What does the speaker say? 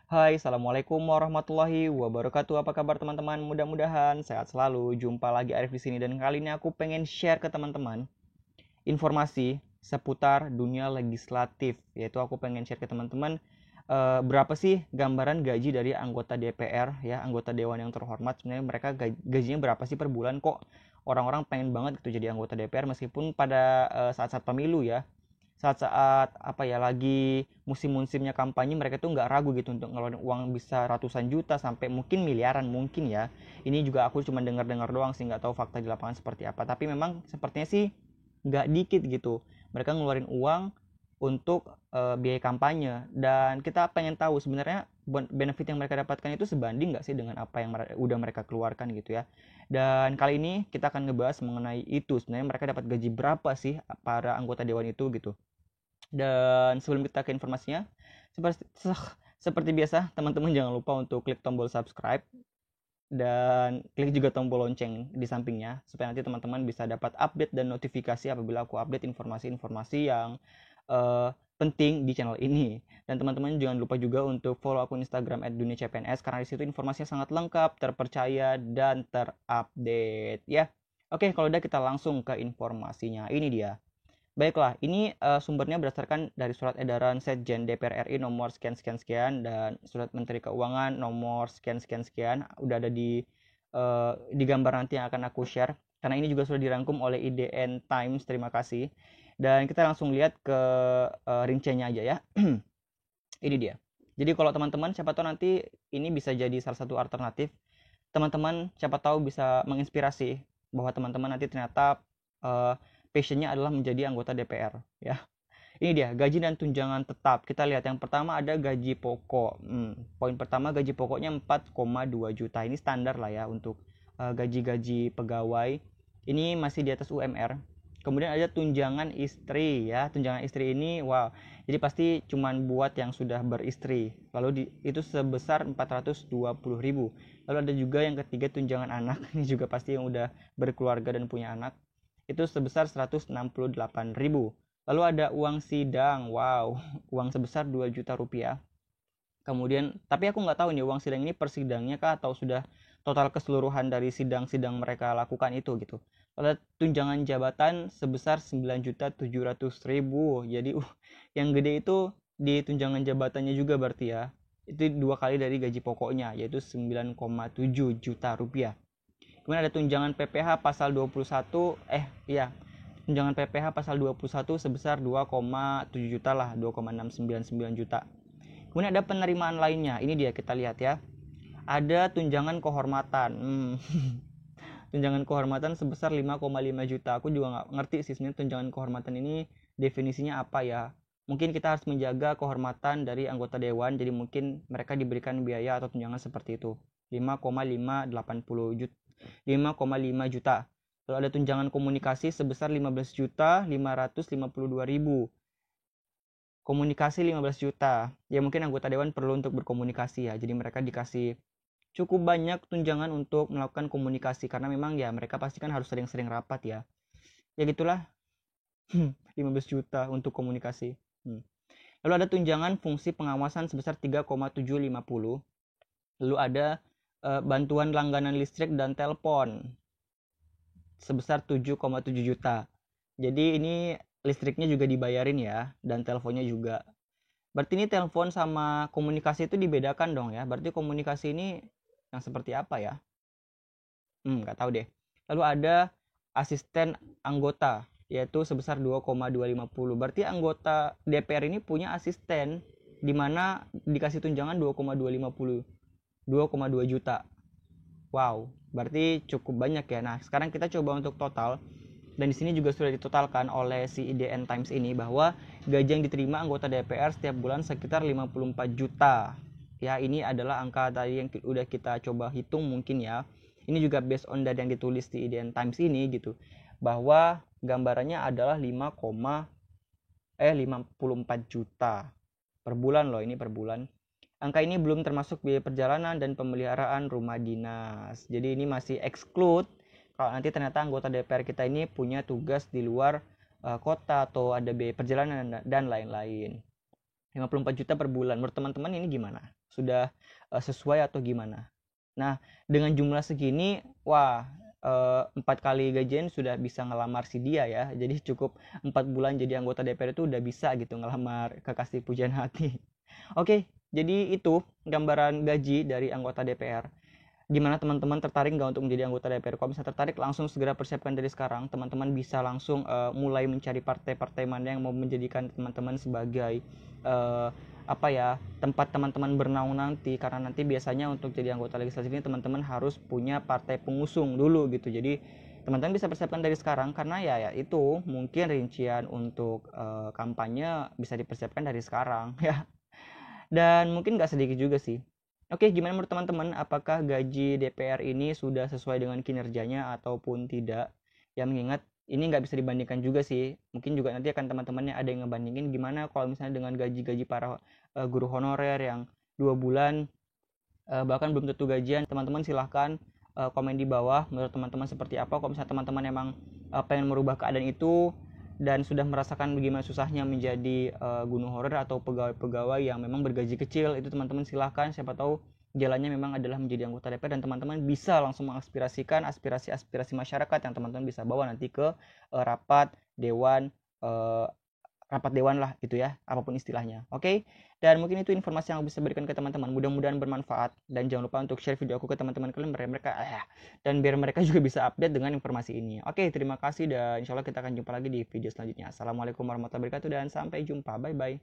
Hai, Assalamualaikum warahmatullahi wabarakatuh. Apa kabar teman-teman? Mudah-mudahan sehat selalu. Jumpa lagi Arif di sini dan kali ini aku pengen share ke teman-teman informasi seputar dunia legislatif. Yaitu aku pengen share ke teman-teman berapa sih gambaran gaji dari anggota DPR ya, anggota dewan yang terhormat. Sebenarnya mereka gajinya berapa sih per bulan kok orang-orang pengen banget gitu jadi anggota DPR meskipun pada saat-saat pemilu ya, saat-saat apa ya lagi musim-musimnya kampanye mereka tuh nggak ragu gitu untuk ngeluarin uang bisa ratusan juta sampai mungkin miliaran mungkin ya. Ini juga aku cuma dengar-dengar doang sih, nggak tahu fakta di lapangan seperti apa, tapi memang sepertinya sih nggak dikit gitu mereka ngeluarin uang untuk biaya kampanye. Dan kita pengen tahu sebenarnya benefit yang mereka dapatkan itu sebanding nggak sih dengan apa yang udah mereka keluarkan gitu ya. Dan kali ini kita akan ngebahas mengenai itu, sebenarnya mereka dapat gaji berapa sih para anggota dewan itu gitu. Dan sebelum kita ke informasinya, seperti seperti biasa, teman-teman jangan lupa untuk klik tombol subscribe dan klik juga tombol lonceng di sampingnya supaya nanti teman-teman bisa dapat update dan notifikasi apabila aku update informasi-informasi yang penting di channel ini. Dan teman-teman jangan lupa juga untuk follow akun Instagram @duniacpns karena di situ informasinya sangat lengkap, terpercaya dan terupdate ya. Oke, kalau udah kita langsung ke informasinya. Ini dia. Baiklah, ini sumbernya berdasarkan dari surat edaran Setjen DPR RI nomor sekian sekian sekian dan surat Menteri Keuangan nomor sekian sekian sekian. Udah ada di gambar nanti yang akan aku share. Karena ini juga sudah dirangkum oleh IDN Times. Terima kasih. Dan kita langsung lihat ke rinciannya aja ya. Ini dia. Jadi kalau teman-teman siapa tahu nanti ini bisa jadi salah satu alternatif. Teman-teman siapa tahu bisa menginspirasi bahwa teman-teman nanti ternyata passionnya adalah menjadi anggota DPR ya. Ini dia gaji dan tunjangan tetap. Kita lihat yang pertama ada gaji pokok. Poin pertama gaji pokoknya 4,2 juta. Ini standar lah ya untuk gaji-gaji pegawai. Ini masih di atas UMR. Kemudian ada tunjangan istri ya. Tunjangan istri ini wow. Jadi pasti cuman buat yang sudah beristri. Lalu itu sebesar 420.000. Lalu ada juga yang ketiga tunjangan anak. Ini juga pasti yang udah berkeluarga dan punya anak. Itu sebesar 168.000. Lalu ada uang sidang, wow, uang sebesar 2 juta rupiah. Kemudian, tapi aku nggak tahu nih uang sidang ini per sidangnya kah atau sudah total keseluruhan dari sidang-sidang mereka lakukan itu gitu. Lalu tunjangan jabatan sebesar 9.700.000. Jadi yang gede itu di tunjangan jabatannya juga berarti ya. Itu dua kali dari gaji pokoknya yaitu 9,7 juta rupiah. Kemudian ada tunjangan PPh pasal 21 tunjangan PPh pasal 21 sebesar 2,7 juta lah, 2,699 juta. Kemudian ada penerimaan lainnya. Ini dia kita lihat ya. Ada tunjangan kehormatan. Tunjangan kehormatan sebesar 5,5 juta. Aku juga nggak ngerti sih sebenarnya tunjangan kehormatan ini definisinya apa ya. Mungkin kita harus menjaga kehormatan dari anggota dewan, jadi mungkin mereka diberikan biaya atau tunjangan seperti itu. 5,580 juta. 5,5 juta. Lalu ada tunjangan komunikasi sebesar 15.552.000. Komunikasi 15 juta. Ya mungkin anggota dewan perlu untuk berkomunikasi ya. Jadi mereka dikasih cukup banyak tunjangan untuk melakukan komunikasi karena memang ya mereka pasti kan harus sering-sering rapat ya. Ya gitulah. 15 juta untuk komunikasi. Lalu ada tunjangan fungsi pengawasan sebesar 3,750. Lalu ada bantuan langganan listrik dan telepon sebesar 7,7 juta. Jadi ini listriknya juga dibayarin ya dan teleponnya juga. Berarti ini telepon sama komunikasi itu dibedakan dong ya. Berarti komunikasi ini yang seperti apa ya? Nggak tahu deh. Lalu ada asisten anggota yaitu sebesar 2,250. Berarti anggota DPR ini punya asisten di mana dikasih tunjangan 2,250. 2,2 juta. Wow, berarti cukup banyak ya. Nah, sekarang kita coba untuk total. Dan di sini juga sudah ditotalkan oleh si IDN Times ini bahwa gaji yang diterima anggota DPR setiap bulan sekitar 54 juta. Ya, ini adalah angka tadi yang udah kita coba hitung mungkin ya. Ini juga based on dari yang ditulis di IDN Times ini gitu. Bahwa gambarannya adalah 54 juta per bulan loh, ini per bulan. Angka ini belum termasuk biaya perjalanan dan pemeliharaan rumah dinas. Jadi ini masih exclude kalau nanti ternyata anggota DPR kita ini punya tugas di luar kota atau ada biaya perjalanan dan lain-lain. 54 juta per bulan. Menurut teman-teman ini gimana? Sudah sesuai atau gimana? Nah, dengan jumlah segini, wah, 4 kali gajian sudah bisa ngelamar si dia ya. Jadi cukup 4 bulan jadi anggota DPR itu udah bisa gitu ngelamar kekasih pujian hati. Oke, jadi itu gambaran gaji dari anggota DPR. Gimana teman-teman, tertarik nggak untuk menjadi anggota DPR? Kalau misalnya tertarik, langsung segera persiapkan dari sekarang. Teman-teman bisa langsung mulai mencari partai-partai mana yang mau menjadikan teman-teman sebagai tempat teman-teman bernaung nanti. Karena nanti biasanya untuk jadi anggota legislatif ini teman-teman harus punya partai pengusung dulu gitu. Jadi teman-teman bisa persiapkan dari sekarang, karena ya itu mungkin rincian untuk kampanye bisa dipersiapkan dari sekarang ya. Dan mungkin nggak sedikit juga sih. Oke, gimana menurut teman-teman? Apakah gaji DPR ini sudah sesuai dengan kinerjanya ataupun tidak? Ya, mengingat ini nggak bisa dibandingkan juga sih. Mungkin juga nanti akan teman-temannya ada yang ngebandingin gimana kalau misalnya dengan gaji-gaji para guru honorer yang 2 bulan bahkan belum tentu gajian. Teman-teman silahkan komen di bawah menurut teman-teman seperti apa. Kalau misalnya teman-teman emang pengen merubah keadaan itu dan sudah merasakan bagaimana susahnya menjadi guru honorer atau pegawai-pegawai yang memang bergaji kecil, itu teman-teman silahkan, siapa tahu jalannya memang adalah menjadi anggota DPR dan teman-teman bisa langsung mengaspirasikan aspirasi-aspirasi masyarakat yang teman-teman bisa bawa nanti ke rapat dewan rapat dewan lah gitu ya, apapun istilahnya. Oke, dan mungkin itu informasi yang bisa berikan ke teman-teman, mudah-mudahan bermanfaat, dan jangan lupa untuk share video aku ke teman-teman kalian dan biar mereka juga bisa update dengan informasi ini. Oke, terima kasih dan insya Allah kita akan jumpa lagi di video selanjutnya. Assalamualaikum warahmatullahi wabarakatuh dan sampai jumpa, bye bye.